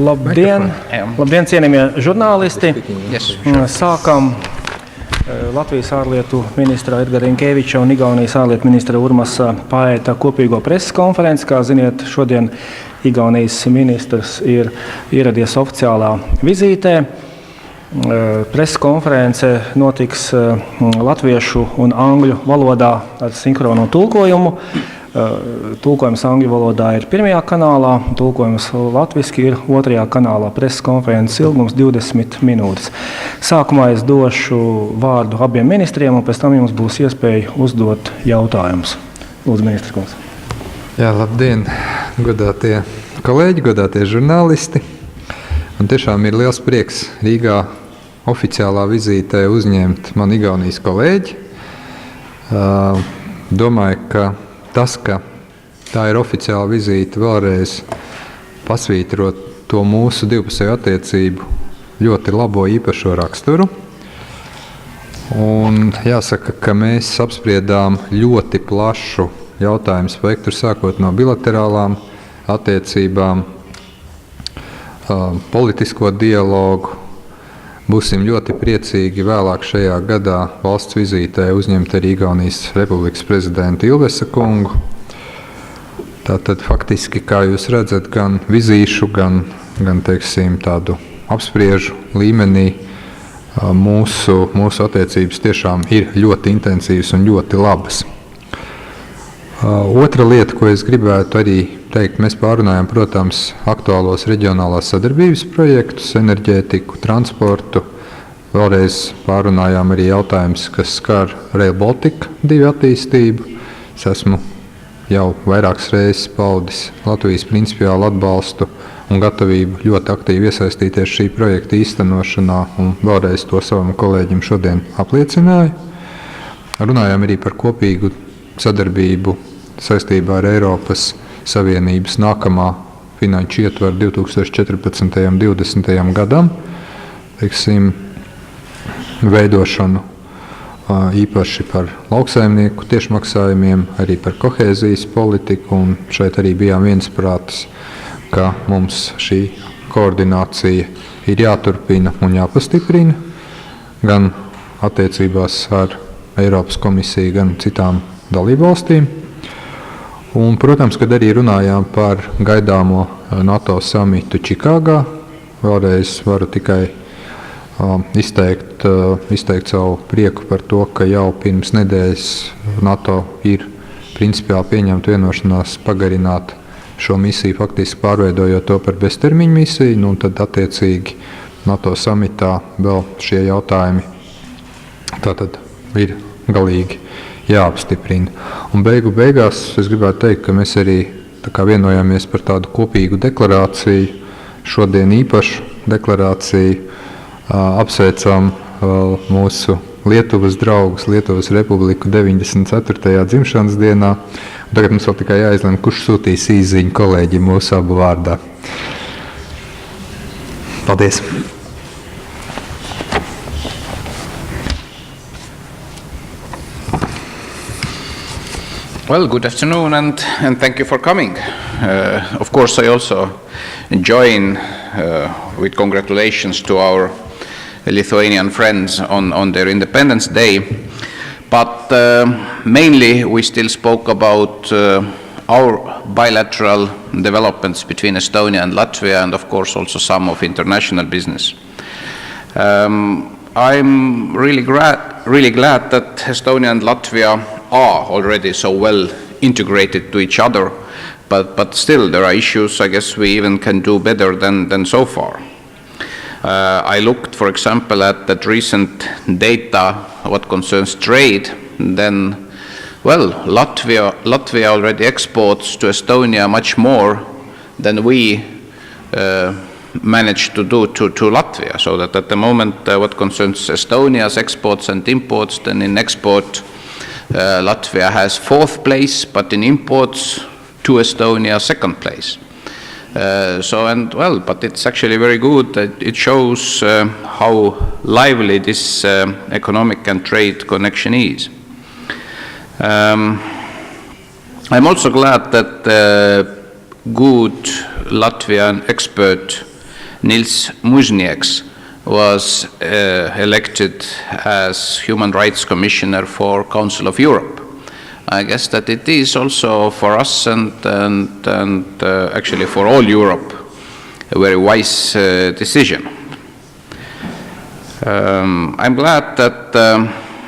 Labdien, cienījamie žurnālisti! Sākam Latvijas Ārlietu ministra Edgara Rinkēviča un Igaunijas Ārlietu ministra Urmasa Paeta kopīgo preses konferenci. Kā ziniet, šodien Igaunijas ministrs ir ieradies oficiālā vizītē. Preses konference notiks latviešu un angļu valodā ar sinhronu tulkojumu. Tulkojums angļu valodā ir pirmajā kanālā, tulkojums latviski ir otrajā kanālā. Preses konferences ilgums 20 minūtes. Sākumā es došu vārdu abiem ministriem, un pēc tam jums būs iespēja uzdot jautājumus. Lūdzu, ministra kungs. Jā, labdien, godātie kolēģi, godātie žurnālisti. Un tiešām ir liels prieks Rīgā oficiālā vizītē uzņemt man Igaunijas kolēģi. Domāju, ka tas, ka tā ir oficiāla vizīte, vēlreiz pasvītro to mūsu divpusēju attiecību ļoti labo īpašo raksturu. Un jāsaka, ka mēs apspriedām ļoti plašu jautājumu spektru, sākot no bilaterālām attiecībām, politisko dialogu. Būsim ļoti priecīgi vēlāk šajā gadā valsts vizītē uzņemt arī Igaunijas Republikas prezidentu Ilvesa kungu. Tātad faktiski, kā jūs redzat, gan vizīšu, gan teiksim, tādu apspriežu līmenī mūsu attiecības tiešām ir ļoti intensīvas un ļoti labas. Otra lieta, ko es gribētu arī teikt, mēs pārunājam, protams, aktuālos reģionālās sadarbības projektus, enerģētiku, transportu. Vēlreiz pārunājām arī jautājumus, kas skar Rail Baltica 2 attīstību. Es esmu jau vairākas reizes paudis Latvijas principiālu atbalstu un gatavību ļoti aktīvi iesaistīties šī projekta īstenošanā, un vēlreiz to savam kolēģim šodien apliecināju. Runājām arī par kopīgu sadarbību saistībā ar Eiropas Savienības nākamā finanšu ietvaru 2014. un 2020. gadam, teiksim, veidošanu īpaši par lauksaimnieku tiešmaksājumiem, arī par kohēzijas politiku, un šeit arī bijām viensprātis, ka mums šī koordinācija ir jāturpina un jāpastiprina gan attiecībās ar Eiropas komisiju, gan citām dalībvalstīm. Un, protams, kad arī runājām par gaidāmo NATO samitu Čikāgā, vēlreiz varu tikai izteikt savu prieku par to, ka jau pirms nedēļas NATO ir principiāli pieņemta vienošanās pagarināt šo misiju, faktiski pārveidojot to par beztermiņu misiju, un tad attiecīgi NATO samitā vēl šie jautājumi tātad ir galīgi jāapstiprina. Un beigās es gribētu teikt, ka mēs arī vienojāmies par tādu kopīgu deklarāciju, šodien īpašu deklarāciju, apsveicām mūsu Lietuvas draugus, Lietuvas Republiku 94. dzimšanas dienā. Un tagad mums vēl tikai jāizlemj, kurš sūtīs īsziņu kolēģim mūsu abu vārdā. Paldies! Well, good afternoon and thank you for coming. Of course, I also join with congratulations to our Lithuanian friends on their Independence Day. But mainly we still spoke about our bilateral developments between Estonia and Latvia, and of course also some of international business. I'm really glad that Estonia and Latvia are already so well integrated to each other, but still there are issues I guess we even can do better than so far. I looked, for example, at that recent data what concerns trade. Then, well, Latvia already exports to Estonia much more than we managed to do to Latvia. So that at the moment, what concerns Estonia's exports and imports, then in export, Latvia has 4th place, but in imports to Estonia 2nd place. But it's actually very good that it shows how lively this economic and trade connection is. I'm also glad that good Latvian expert Nils Mužnieks was elected as Human Rights Commissioner for Council of Europe. I guess that it is also for us and actually for all Europe a very wise decision. I'm glad that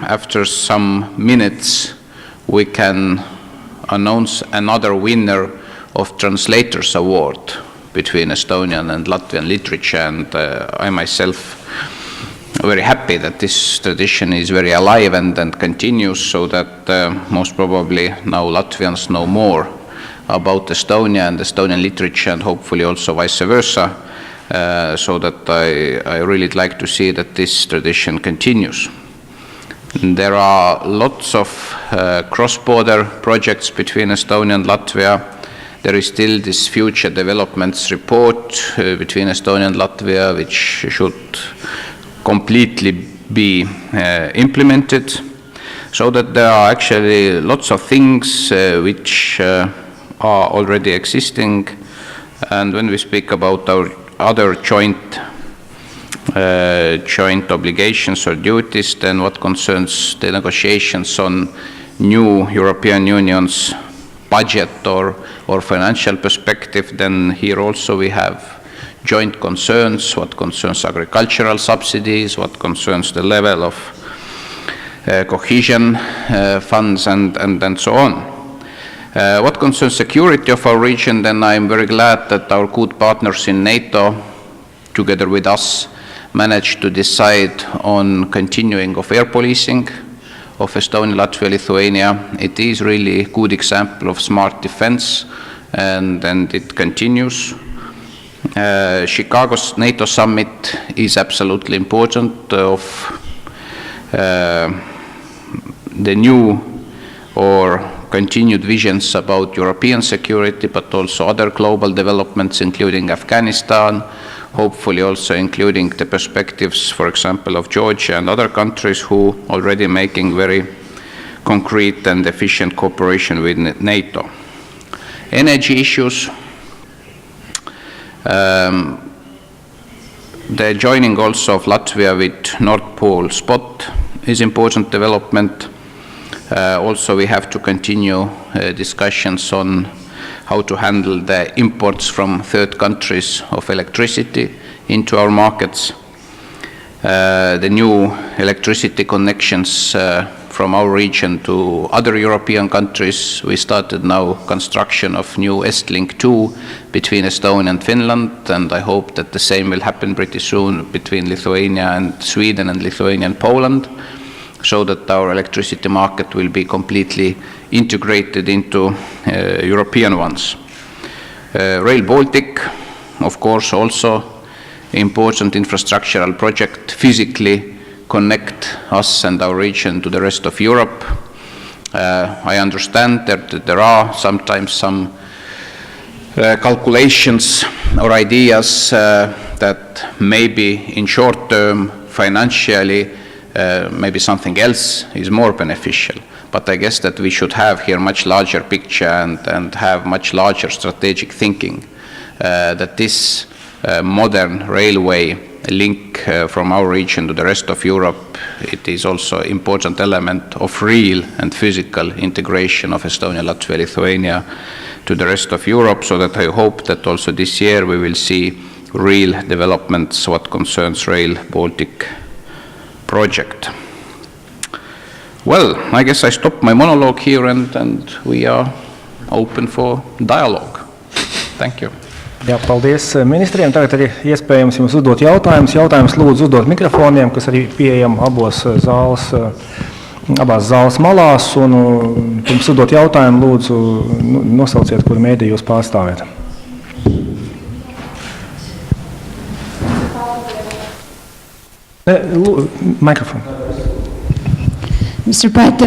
after some minutes we can announce another winner of Translators Award between Estonian and Latvian literature, and I myself very happy that this tradition is very alive and continues, so that most probably now Latvians know more about Estonia and Estonian literature, and hopefully also vice versa, so that I really like to see that this tradition continues. There are lots of cross-border projects between Estonia and Latvia. There is still this future developments report between Estonia and Latvia, which should completely be implemented, so that there are actually lots of things which are already existing. And when we speak about our other joint obligations or duties, then what concerns the negotiations on new European Union's budget or financial perspective, then here also we have joint concerns, what concerns agricultural subsidies, what concerns the level of cohesion funds and so on. What concerns security of our region, then I'm very glad that our good partners in NATO, together with us, managed to decide on continuing of air policing of Estonia, Latvia, Lithuania. It is really a good example of smart defense, and it continues. Chicago's NATO summit is absolutely important of the new or continued visions about European security, but also other global developments, including Afghanistan, hopefully also including the perspectives, for example, of Georgia and other countries who already making very concrete and efficient cooperation with NATO. Energy issues. The joining also of Latvia with Nord Pool spot is important development. Also we have to continue discussions on how to handle the imports from third countries of electricity into our markets. The new electricity connections from our region to other European countries. We started now construction of new Estlink 2 between Estonia and Finland, and I hope that the same will happen pretty soon between Lithuania and Sweden and Lithuania and Poland, so that our electricity market will be completely integrated into European ones. Rail Baltic, of course, also important infrastructural project, physically connect us and our region to the rest of Europe. I understand that there are sometimes some calculations or ideas that maybe in short term financially maybe something else is more beneficial. But I guess that we should have here much larger picture and have much larger strategic thinking, that this modern railway link from our region to the rest of Europe, it is also an important element of real and physical integration of Estonia, Latvia, Lithuania to the rest of Europe, so that I hope that also this year we will see real developments what concerns Rail Baltic project. Well, I guess I stop my monologue here and we are open for dialogue. Thank you. Jā, paldies ministriem. Tagad ir iespējams jums uzdot jautājumus. Jautājumus lūdzu uzdot mikrofoniem, kas arī pieejam abās zāles malās. Un pirms uzdot jautājumu lūdzu nosauciet, kuru mēdī jūs pārstāvēt. Mikrofonu. Mr. Paeta,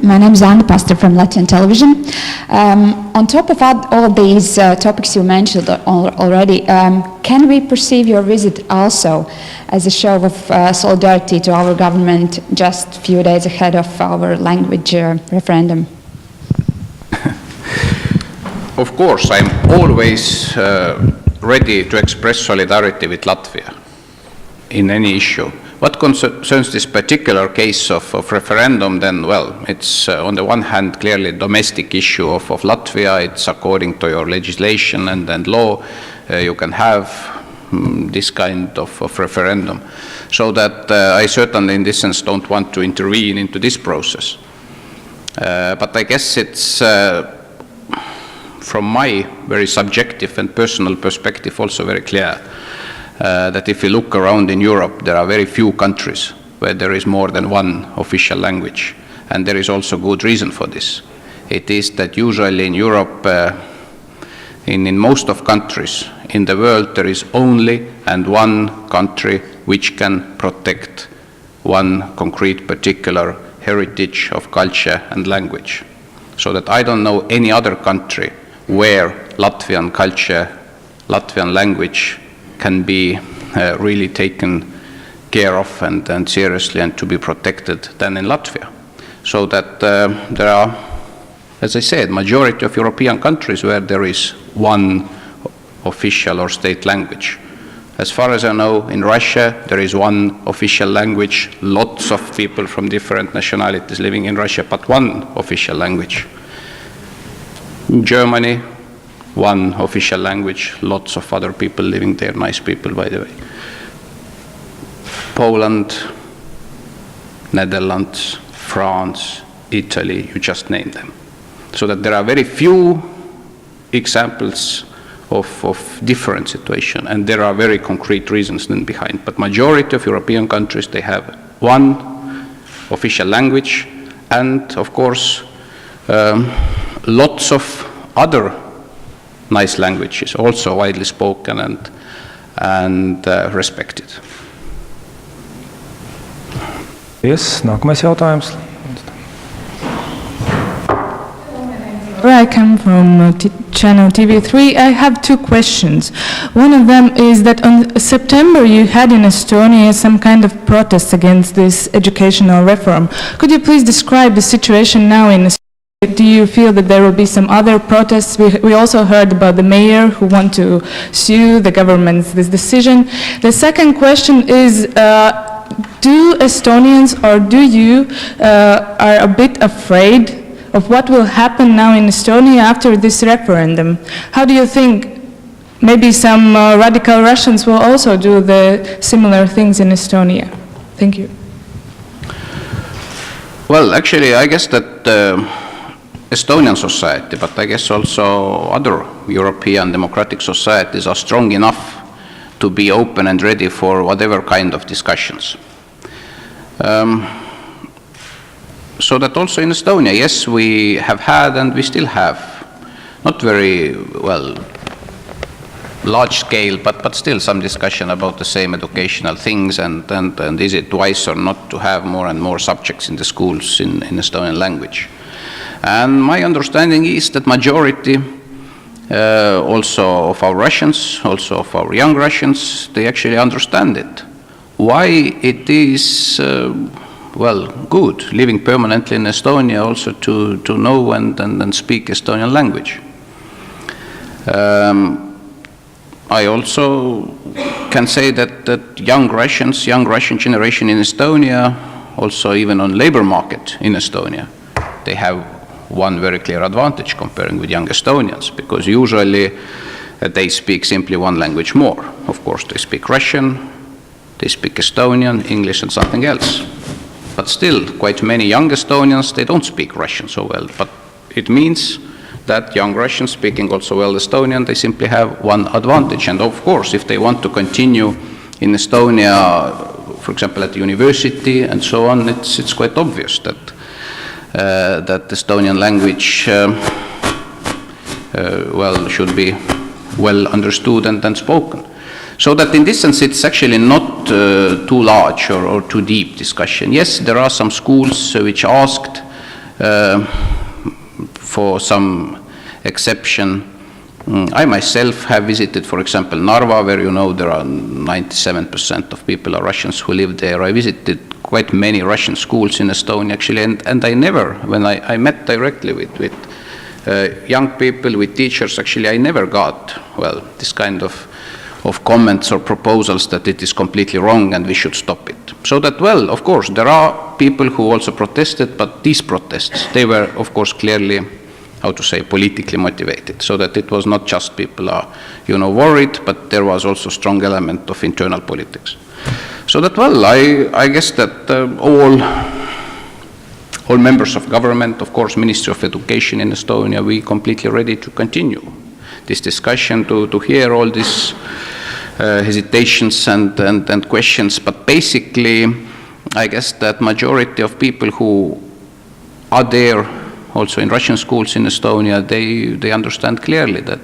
my name is Anna Pastor from Latvian television. On top of all these topics you mentioned already, can we perceive your visit also as a show of solidarity to our government just a few days ahead of our language referendum? Of course, I'm always ready to express solidarity with Latvia in any issue. What concerns this particular case of referendum, then, well, it's on the one hand clearly domestic issue of Latvia. It's according to your legislation and law. You can have this kind of referendum. So that I certainly in this sense don't want to intervene into this process. But I guess it's from my very subjective and personal perspective also very clear that if you look around in Europe, there are very few countries where there is more than one official language. And there is also good reason for this. It is that usually in Europe, in most of countries in the world, there is only and one country which can protect one concrete particular heritage of culture and language. So that I don't know any other country where Latvian culture, Latvian language can be really taken care of and seriously and to be protected than in Latvia. So that there are, as I said, majority of European countries where there is one official or state language. As far as I know, in Russia, there is one official language, lots of people from different nationalities living in Russia, but one official language. In Germany, one official language, lots of other people living there, nice people, by the way. Poland, Netherlands, France, Italy, you just name them. So that there are very few examples of different situation, and there are very concrete reasons then behind. But majority of European countries, they have one official language, and of course, lots of other nice languages, also widely spoken and respected. Yes, nākamais jautājums. I come from channel TV3. I have two questions. One of them is that on September you had in Estonia some kind of protest against this educational reform. Could you please describe the situation now in Estonia? Do you feel that there will be some other protests? We also heard about the mayor who want to sue the government's this decision. The second question is, do Estonians or do you are a bit afraid of what will happen now in Estonia after this referendum? How do you think maybe some radical Russians will also do the similar things in Estonia? Thank you. Well, actually, I guess that Estonian society, but I guess also other European democratic societies are strong enough to be open and ready for whatever kind of discussions. So that also in Estonia, yes, we have had and we still have, not very, well, large scale, but still some discussion about the same educational things and is it wise or not to have more and more subjects in the schools in Estonian language. And my understanding is that majority also of our Russians, also of our young Russians, they actually understand it. Why it is well, good living permanently in Estonia also to know and speak Estonian language. I also can say that young Russian generation in Estonia, also even on labor market in Estonia, they have one very clear advantage comparing with young Estonians, because usually they speak simply one language more. Of course, they speak Russian, they speak Estonian, English, and something else. But still, quite many young Estonians, they don't speak Russian so well. But it means that young Russians speaking also well Estonian, they simply have one advantage. And of course, if they want to continue in Estonia, for example, at the university and so on, it's quite obvious that Estonian language well, should be well understood and spoken. So that in this sense, it's actually not too large or too deep discussion. Yes, there are some schools which asked for some exception. I myself have visited, for example, Narva, where you know there are 97% of people are Russians who live there. I visited quite many Russian schools in Estonia, actually, and I never, when I met directly with young people, with teachers. Actually, I never got, well, this kind of comments or proposals that it is completely wrong and we should stop it. So that, well, of course, there are people who also protested, but these protests, they were, of course, clearly, how to say, politically motivated. So that it was not just people are, worried, but there was also a strong element of internal politics. So that, well, I guess that all members of government, of course, Ministry of Education in Estonia, we completely ready to continue this discussion, to hear all these hesitations and questions. But basically, I guess that majority of people who are there also in Russian schools in Estonia, they understand clearly that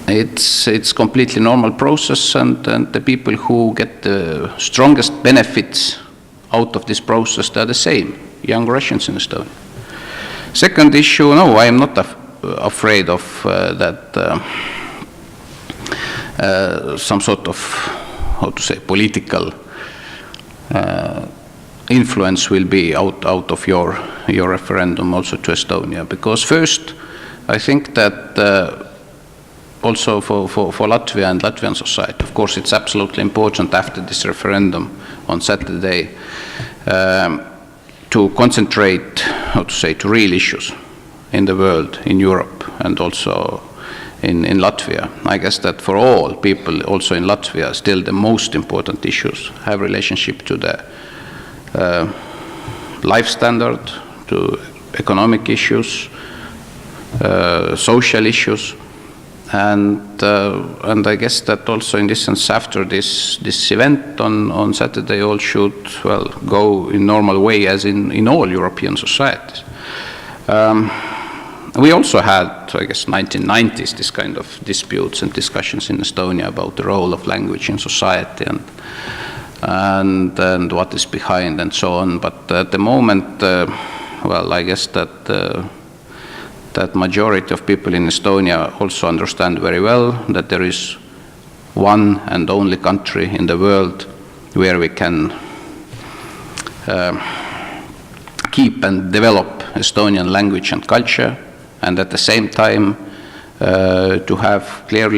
it's completely normal process, and the people who get the strongest benefits out of this process, they're the same, young Russians in Estonia. Second issue, no, I am not afraid of that some sort of, how to say, political influence will be out of your referendum also to Estonia. Because first, I think that also for Latvia and Latvian society, of course, it's absolutely important after this referendum on Saturday to concentrate, how to say, to real issues in the world, in Europe, and also in Latvia. I guess that for all people, also in Latvia, still the most important issues have relationship to the life standard, to economic issues, social issues, and I guess that also in this sense, after this event on Saturday, all should, well, go in normal way as in all European societies. We also had, I guess, 1990s, this kind of disputes and discussions in Estonia about the role of language in society and what is behind and so on. But at the moment, well, I guess that majority of people in Estonia also understand very well that there is one and only country in the world where we can keep and develop Estonian language and culture, and at the same time to have clear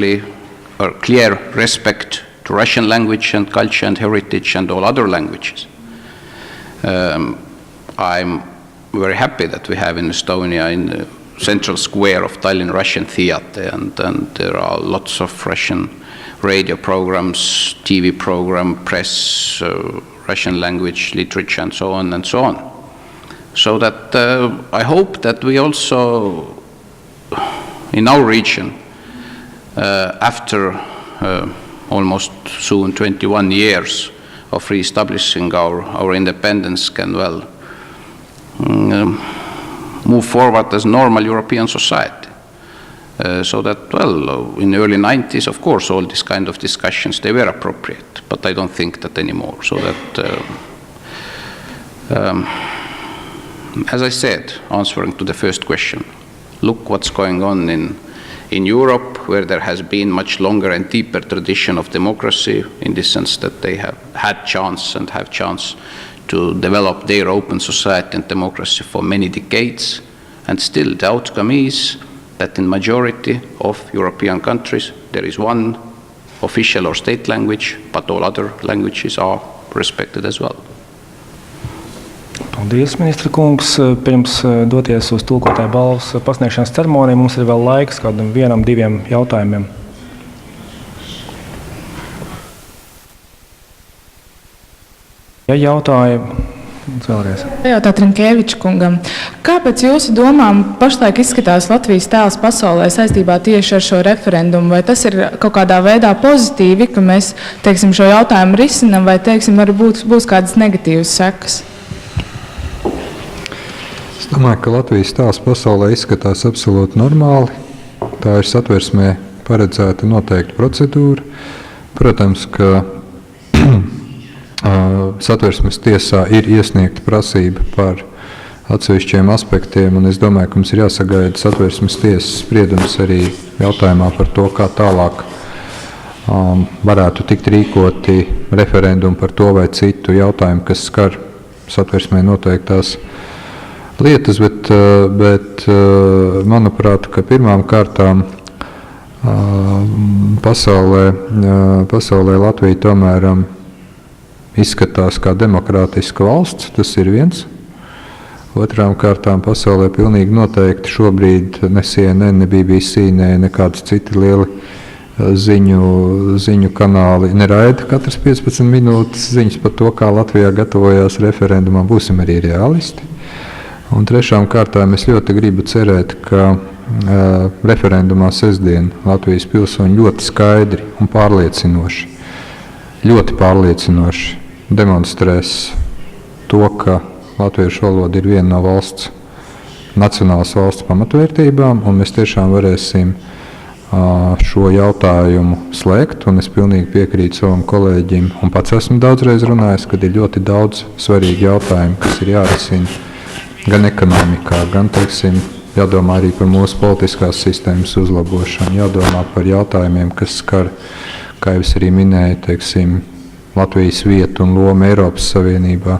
respect to Russian language and culture and heritage and all other languages. I'm very happy that we have in Estonia, in the central square of Tallinn, Russian theater, and there are lots of Russian radio programs, TV program, press, Russian language, literature, and so on and so on. So that I hope that we also, in our region, after almost soon 21 years of re-establishing our independence, can, well, move forward as normal European society. So that, well, in the early 90s, of course, all these kind of discussions, they were appropriate, but I don't think that anymore. So that, as I said, answering to the first question, look what's going on in Europe, where there has been much longer and deeper tradition of democracy, in the sense that they have had chance and have chance to develop their open society and democracy for many decades. And still the outcome is that in majority of European countries, there is one official or state language, but all other languages are respected as well. Paldies, ministra kungs. Pirms doties uz tulkotāju balvas pasniegšanas ceremoniju, mums ir vēl laiks kādam 1-2 jautājumiem. Ja jautāja, vēlreiz. Jautāt Rinkēviča kungam. Kāpēc jūsu domām pašlaik izskatās Latvijas tēls pasaulē saistībā tieši ar šo referendumu? Vai tas ir kaut kādā veidā pozitīvi, ka mēs, teiksim, šo jautājumu risinam, vai, teiksim, varbūt būs kādas negatīvas sekas? Es domāju, ka Latvijas tēls pasaulē izskatās absolūti normāli. Tā ir Satversmē paredzēta noteikta procedūra. Protams, ka Satversmes tiesā ir iesniegta prasība par atsevišķiem aspektiem, un es domāju, ka mums ir jāsagaida Satversmes tiesas spriedums arī jautājumā par to, kā tālāk varētu tikt rīkoti referendumi par to vai citu jautājumu, kas skar Satversmē noteiktās lietas, bet manuprāt, ka pirmām kārtām pasaulē Latvija tomēr izskatās kā demokrātiska valsts, tas ir viens. Otrām kārtām pasaulē pilnīgi noteikti šobrīd ne CNN, ne BBC, ne nekādas citi lieli ziņu kanāli neraida katras 15 minūtes ziņas par to, kā Latvijā gatavojās referendumam. Būsim arī realisti. Un trešām kārtām es ļoti gribu cerēt, ka referendumā sestdien Latvijas pilsoņi ļoti skaidri un pārliecinoši demonstrēs to, ka latviešu valoda ir viena no nacionālas valsts pamatvērtībām, un mēs tiešām varēsim šo jautājumu slēgt. Un es pilnīgi piekrītu savam kolēģim, un pats esmu daudzreiz runājis, ka ir ļoti daudz svarīgi jautājumi, kas ir jārisina gan ekonomikā, gan, jādomā arī par mūsu politiskās sistēmas uzlabošanu, jādomā par jautājumiem, kas skar, kā jau es arī minēju, Latvijas vietu un lomu Eiropas Savienībā.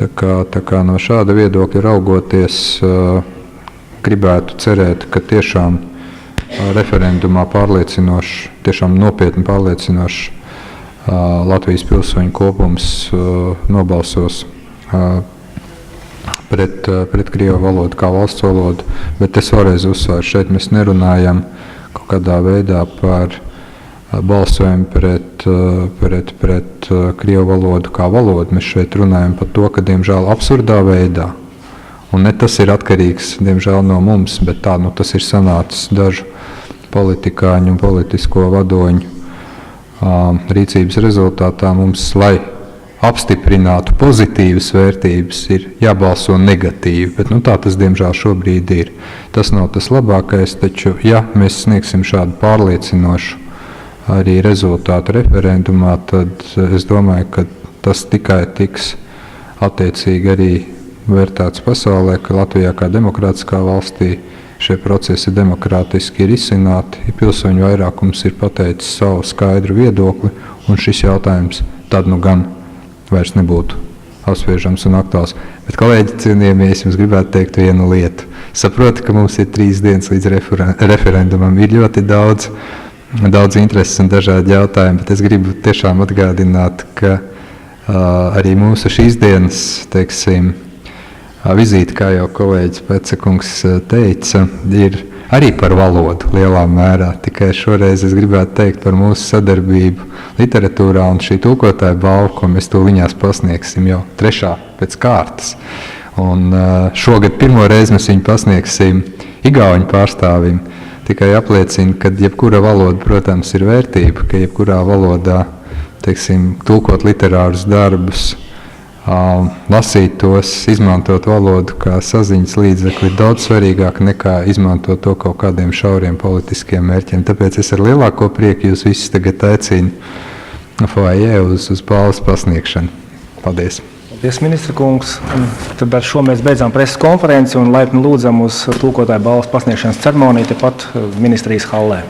Tā kā no šāda viedokļa raugoties, gribētu cerēt, ka tiešām referendumā tiešām nopietni pārliecinoši Latvijas pilsoņu kopums nobalsos pret krievu valodu kā valsts valodu, bet es vēlreiz uzsvēru, šeit mēs nerunājam kaut kādā veidā par balsojumu pret krievu valodu kā valodu. Mēs šeit runājam par to, ka, diemžēl, absurdā veidā, un ne tas ir atkarīgs, diemžēl, no mums, bet tas ir sanācis dažu politikāņu un politisko vadoņu rīcības rezultātā. Mums, lai apstiprinātu pozitīvas vērtības, ir jābalso negatīvi, bet tā tas, diemžēl, šobrīd ir. Tas nav tas labākais, taču, ja mēs sniegsim šādu pārliecinošu arī rezultātu referendumā, tad es domāju, ka tas tikai tiks attiecīgi arī vērtēts pasaulē, ka Latvijā kā demokrātiskā valstī šie procesi demokrātiski ir izcināti, pilsoņu vairākums ir pateicis savu skaidru viedokli, un šis jautājums tad gan vairs nebūtu apspriežams un aktuāls. Bet, kolēģi cienījamie, es jums gribētu teikt vienu lietu. Saprotu, ka mums ir 3 dienas līdz referendumam, ir ļoti daudz intereses un dažādi jautājumi, bet es gribu tiešām atgādināt, ka arī mūsu šīs dienas, vizīte, kā jau kolēģis Pecekungs teica, ir arī par valodu lielā mērā. Tikai šoreiz es gribētu teikt par mūsu sadarbību literatūrā, un šī tulkotāja balva, ko mēs tuliņās pasniegsim jau 3. pēc kārtas. Un šogad pirmo reizi mēs viņu pasniegsim igauņu pārstāvim. Tikai apliecina, ka jebkura valoda, protams, ir vērtība, ka jebkurā valodā, tulkot literārus darbus, lasīt tos, izmantot valodu kā saziņas līdzekli ir daudz svarīgāk nekā izmantot to kaut kādiem šauriem politiskiem mērķiem. Tāpēc es ar lielāko prieku jūs visus tagad aicinu foajē uz balvas pasniegšanu. Paldies! Paldies, ministra kungs. Tad ar šo mēs beidzām preses konferenci un laipni lūdzam uz tulkotāju balvas pasniegšanas ceremoniju tepat ministrijas hallē.